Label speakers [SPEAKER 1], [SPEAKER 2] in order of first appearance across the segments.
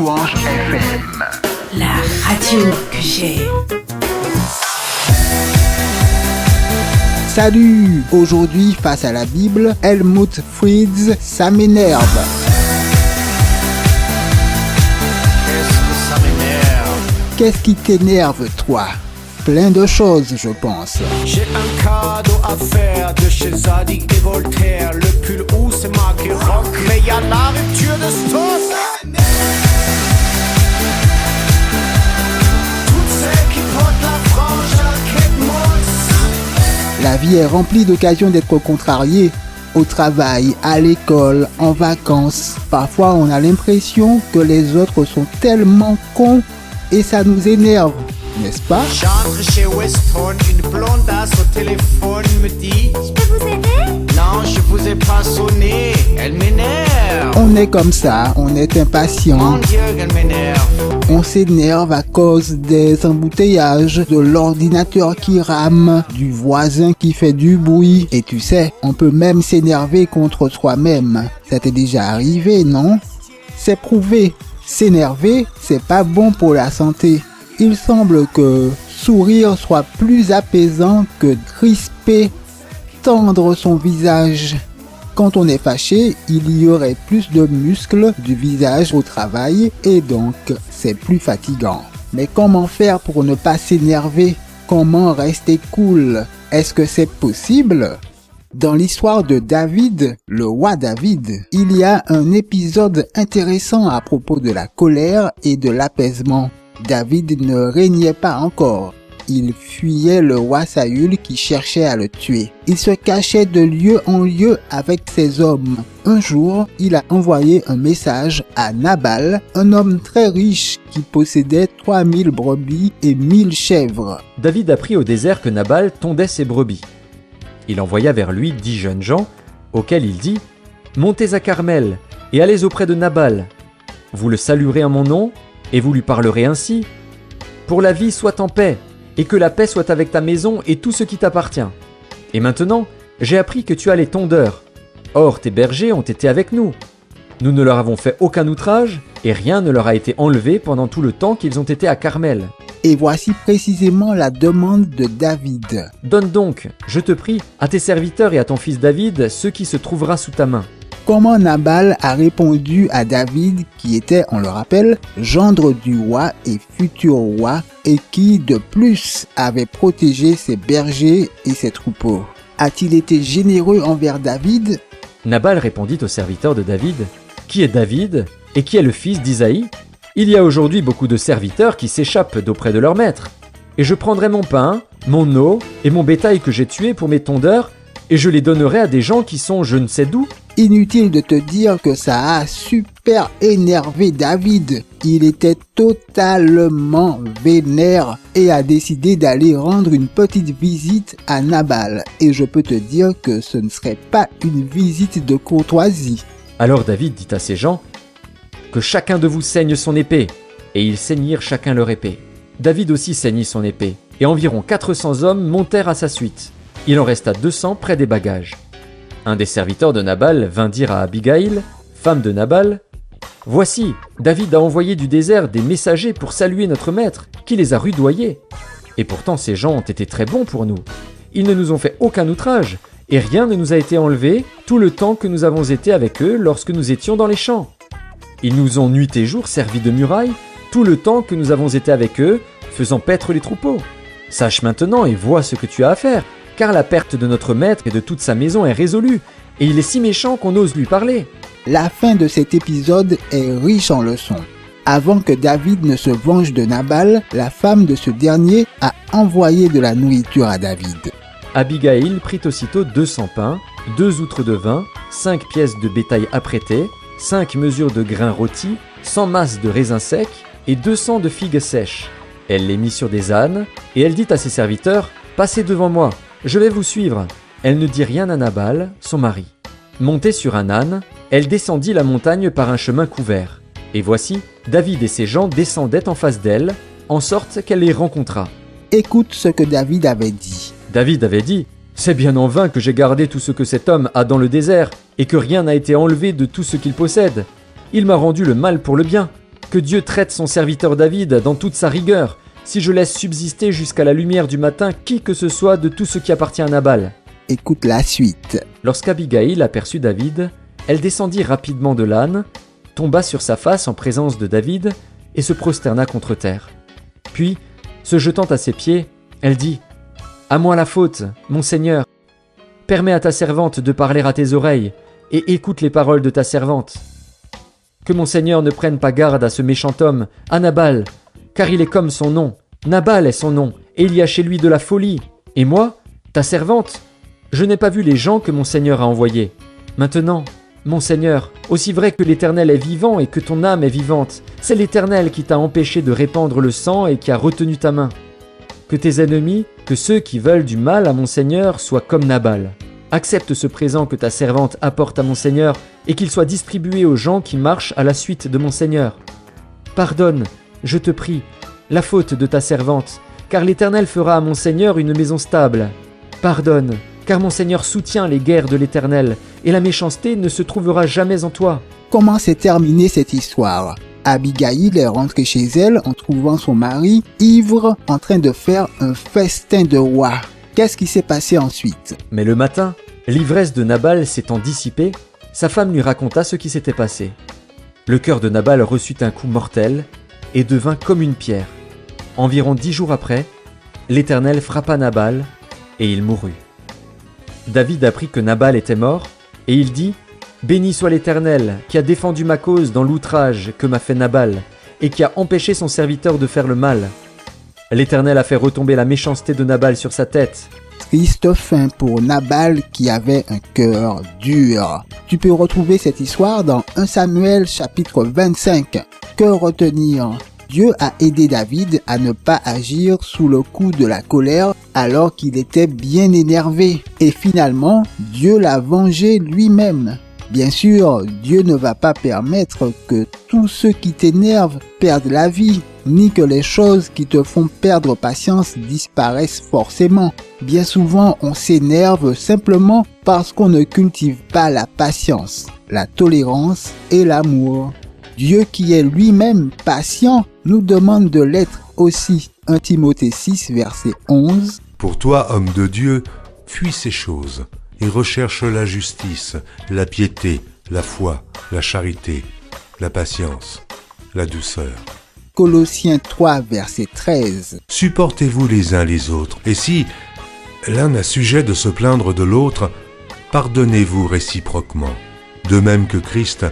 [SPEAKER 1] Louange FM.
[SPEAKER 2] La radio que j'aime.
[SPEAKER 3] Salut! Aujourd'hui, face à la Bible, Helmut Fritz, ça m'énerve.
[SPEAKER 4] Qu'est-ce que ça m'énerve?
[SPEAKER 3] Qu'est-ce qui t'énerve, toi? Plein de choses, je pense.
[SPEAKER 4] J'ai un cadeau à faire de chez Zadig et Voltaire. Le pull où c'est marqué rock, mais y a la rupture de stock. Toutes celles qui portent la frange à Kate Moss.
[SPEAKER 3] La vie est remplie d'occasions d'être contrarié. Au travail, à l'école, en vacances. Parfois, on a l'impression que les autres sont tellement cons et ça nous énerve. N'est-ce pas?
[SPEAKER 4] J'entre chez Weston, une blondasse au téléphone me dit:
[SPEAKER 5] Je peux vous aider?
[SPEAKER 4] non, je vous ai pas sonné, elle m'énerve.
[SPEAKER 3] On est comme ça, on est impatient.
[SPEAKER 4] Mon Dieu, qu'elle m'énerve.
[SPEAKER 3] On s'énerve à cause des embouteillages, de l'ordinateur qui rame, du voisin qui fait du bruit. Et tu sais, on peut même s'énerver contre soi-même. Ça t'est déjà arrivé, non? C'est prouvé. S'énerver, c'est pas bon pour la santé. Il semble que sourire soit plus apaisant que crisper, tendre son visage. Quand on est fâché, il y aurait plus de muscles du visage au travail et donc c'est plus fatigant. Mais comment faire pour ne pas s'énerver? Comment rester cool? Est-ce que c'est possible? Dans l'histoire de David, le roi David, il y a un épisode intéressant à propos de la colère et de l'apaisement. David ne régnait pas encore. Il fuyait le roi Saül qui cherchait à le tuer. Il se cachait de lieu en lieu avec ses hommes. Un jour, il a envoyé un message à Nabal, un homme très riche qui possédait 3000 brebis et 1000 chèvres.
[SPEAKER 6] David apprit au désert que Nabal tondait ses brebis. Il envoya vers lui 10 jeunes gens, auxquels il dit: « Montez à Carmel et allez auprès de Nabal. Vous le saluerez en mon nom, et vous lui parlerez ainsi. Pour la vie soit en paix, et que la paix soit avec ta maison et tout ce qui t'appartient. Et maintenant, j'ai appris que tu as les tondeurs. Or, tes bergers ont été avec nous. Nous ne leur avons fait aucun outrage, et rien ne leur a été enlevé pendant tout le temps qu'ils ont été à Carmel.
[SPEAKER 3] Et voici précisément la demande de David.
[SPEAKER 6] Donne donc, je te prie, à tes serviteurs et à ton fils David ce qui se trouvera sous ta main. »
[SPEAKER 3] Comment Nabal a répondu à David, qui était, on le rappelle, gendre du roi et futur roi, et qui, de plus, avait protégé ses bergers et ses troupeaux. A-t-il été généreux envers David?
[SPEAKER 6] Nabal répondit aux serviteurs de David: « Qui est David et qui est le fils d'Isaïe? Il y a aujourd'hui beaucoup de serviteurs qui s'échappent d'auprès de leur maître. Et je prendrai mon pain, mon eau et mon bétail que j'ai tué pour mes tondeurs, et je les donnerai à des gens qui sont je ne sais d'où. »
[SPEAKER 3] Inutile de te dire que ça a super énervé David. Il était totalement vénère et a décidé d'aller rendre une petite visite à Nabal. Et je peux te dire que ce ne serait pas une visite de courtoisie.
[SPEAKER 6] Alors David dit à ses gens: « Que chacun de vous saigne son épée. » Et ils saignirent chacun leur épée. David aussi saignit son épée, et environ 400 hommes montèrent à sa suite. Il en resta 200 près des bagages. Un des serviteurs de Nabal vint dire à Abigail, femme de Nabal: « Voici, David a envoyé du désert des messagers pour saluer notre maître, qui les a rudoyés. Et pourtant ces gens ont été très bons pour nous. Ils ne nous ont fait aucun outrage, et rien ne nous a été enlevé tout le temps que nous avons été avec eux lorsque nous étions dans les champs. Ils nous ont nuit et jour servi de muraille, tout le temps que nous avons été avec eux, faisant paître les troupeaux. Sache maintenant et vois ce que tu as à faire, car la perte de notre maître et de toute sa maison est résolue, et il est si méchant qu'on ose lui parler. »
[SPEAKER 3] La fin de cet épisode est riche en leçons. Avant que David ne se venge de Nabal, la femme de ce dernier a envoyé de la nourriture à David.
[SPEAKER 6] Abigail prit aussitôt 200 pains, 2 outres de vin, 5 pièces de bétail apprêtées, 5 mesures de grains rôtis, 100 masses de raisins secs et 200 de figues sèches. Elle les mit sur des ânes, et elle dit à ses serviteurs: « Passez devant moi, je vais vous suivre. » Elle ne dit rien à Nabal, son mari. Montée sur un âne, elle descendit la montagne par un chemin couvert. Et voici, David et ses gens descendaient en face d'elle, en sorte qu'elle les rencontra.
[SPEAKER 3] Écoute ce que David avait dit.
[SPEAKER 6] David avait dit: « C'est bien en vain que j'ai gardé tout ce que cet homme a dans le désert, et que rien n'a été enlevé de tout ce qu'il possède. Il m'a rendu le mal pour le bien. Que Dieu traite son serviteur David dans toute sa rigueur, si je laisse subsister jusqu'à la lumière du matin qui que ce soit de tout ce qui appartient à Nabal. »
[SPEAKER 3] Écoute la suite.
[SPEAKER 6] Lorsqu'Abigaïl aperçut David, elle descendit rapidement de l'âne, tomba sur sa face en présence de David et se prosterna contre terre. Puis, se jetant à ses pieds, elle dit « À moi la faute, mon Seigneur. Permets à ta servante de parler à tes oreilles et écoute les paroles de ta servante. Que mon Seigneur ne prenne pas garde à ce méchant homme, à Nabal, car il est comme son nom. Nabal est son nom, et il y a chez lui de la folie. Et moi, ta servante, je n'ai pas vu les gens que mon Seigneur a envoyés. Maintenant, mon Seigneur, aussi vrai que l'Éternel est vivant et que ton âme est vivante, c'est l'Éternel qui t'a empêché de répandre le sang et qui a retenu ta main. Que tes ennemis, que ceux qui veulent du mal à mon Seigneur soient comme Nabal. Accepte ce présent que ta servante apporte à mon Seigneur et qu'il soit distribué aux gens qui marchent à la suite de mon Seigneur. Pardonne, je te prie, la faute de ta servante, car l'Éternel fera à mon Seigneur une maison stable. Pardonne, car mon Seigneur soutient les guerres de l'Éternel, et la méchanceté ne se trouvera jamais en toi. »
[SPEAKER 3] Comment s'est terminée cette histoire? Abigaïl est rentrée chez elle en trouvant son mari ivre en train de faire un festin de roi. Qu'est-ce qui s'est passé ensuite?
[SPEAKER 6] Mais le matin, l'ivresse de Nabal s'étant dissipée, sa femme lui raconta ce qui s'était passé. Le cœur de Nabal reçut un coup mortel et devint comme une pierre. Environ 10 jours après, l'Éternel frappa Nabal et il mourut. David apprit que Nabal était mort et il dit « Béni soit l'Éternel qui a défendu ma cause dans l'outrage que m'a fait Nabal et qui a empêché son serviteur de faire le mal. L'Éternel a fait retomber la méchanceté de Nabal sur sa tête. »
[SPEAKER 3] Triste fin pour Nabal qui avait un cœur dur. Tu peux retrouver cette histoire dans 1 Samuel chapitre 25. Que retenir? Dieu a aidé David à ne pas agir sous le coup de la colère alors qu'il était bien énervé. Et finalement, Dieu l'a vengé lui-même. Bien sûr, Dieu ne va pas permettre que tous ceux qui t'énervent perdent la vie, ni que les choses qui te font perdre patience disparaissent forcément. Bien souvent, on s'énerve simplement parce qu'on ne cultive pas la patience, la tolérance et l'amour. Dieu qui est lui-même patient nous demande de l'être aussi. 1 Timothée 6, verset 11.
[SPEAKER 1] Pour toi, homme de Dieu, fuis ces choses et recherche la justice, la piété, la foi, la charité, la patience, la douceur.
[SPEAKER 3] Colossiens 3, verset 13.
[SPEAKER 1] Supportez-vous les uns les autres, et si l'un a sujet de se plaindre de l'autre, pardonnez-vous réciproquement. De même que Christ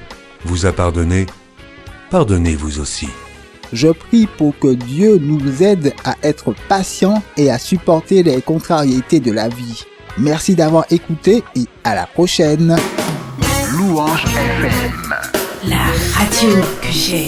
[SPEAKER 1] vous a pardonné, pardonnez-vous aussi.
[SPEAKER 3] Je prie pour que Dieu nous aide à être patients et à supporter les contrariétés de la vie. Merci d'avoir écouté et à la prochaine.
[SPEAKER 2] La radio que j'ai.